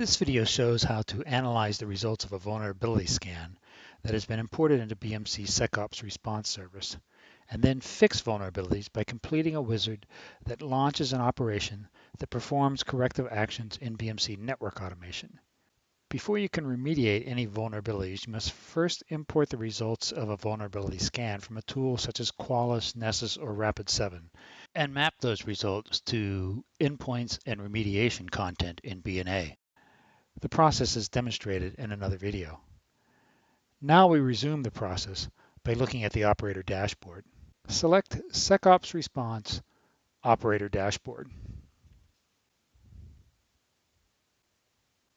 This video shows how to analyze the results of a vulnerability scan that has been imported into BMC SecOps response service, and then fix vulnerabilities by completing a wizard that launches an operation that performs corrective actions in BMC network automation. Before you can remediate any vulnerabilities, you must first import the results of a vulnerability scan from a tool such as Qualys, Nessus, or Rapid7, and map those results to endpoints and remediation content in B&A. The process is demonstrated in another video. Now we resume the process by looking at the operator dashboard. Select SecOps Response Operator Dashboard.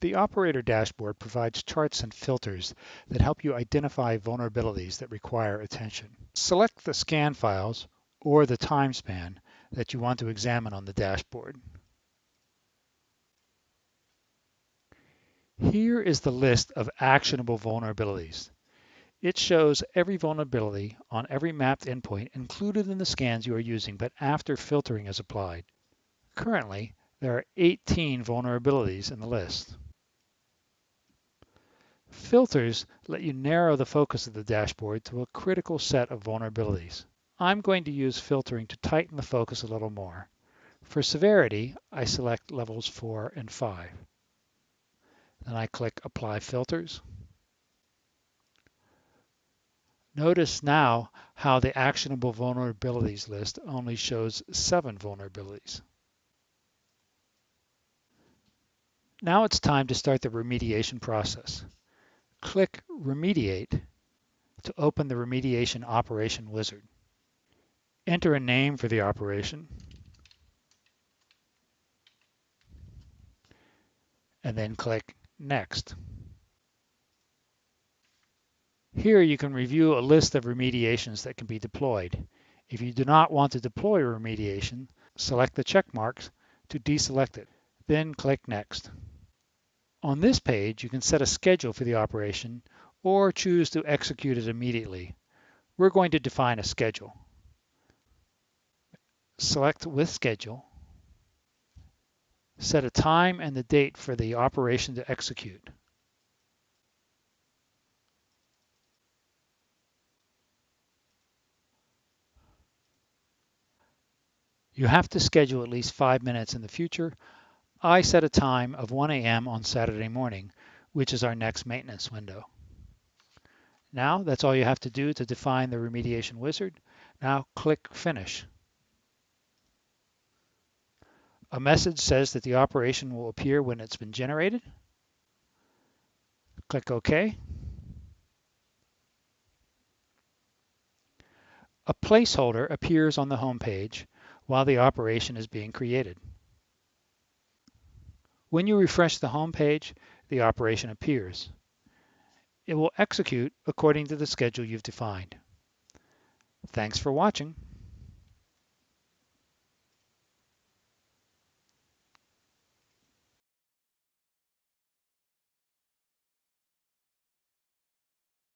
The operator dashboard provides charts and filters that help you identify vulnerabilities that require attention. Select the scan files or the time span that you want to examine on the dashboard. Here is the list of actionable vulnerabilities. It shows every vulnerability on every mapped endpoint included in the scans you are using, but after filtering is applied. Currently, there are 18 vulnerabilities in the list. Filters let you narrow the focus of the dashboard to a critical set of vulnerabilities. I'm going to use filtering to tighten the focus a little more. For severity, I select levels 4 and 5. Then I click Apply Filters. Notice now how the actionable vulnerabilities list only shows 7 vulnerabilities. Now it's time to start the remediation process. Click Remediate to open the remediation operation wizard. Enter a name for the operation, and then click Next. Here you can review a list of remediations that can be deployed. If you do not want to deploy a remediation, select the check marks to deselect it, then click Next. On this page, you can set a schedule for the operation or choose to execute it immediately. We're going to define a schedule. Select With Schedule. Set a time and the date for the operation to execute. You have to schedule at least 5 minutes in the future. I set a time of 1 a.m. on Saturday morning, which is our next maintenance window. Now that's all you have to do to define the remediation wizard. Now click Finish. A message says that the operation will appear when it's been generated. Click OK. A placeholder appears on the home page while the operation is being created. When you refresh the home page, the operation appears. It will execute according to the schedule you've defined. Thanks for watching.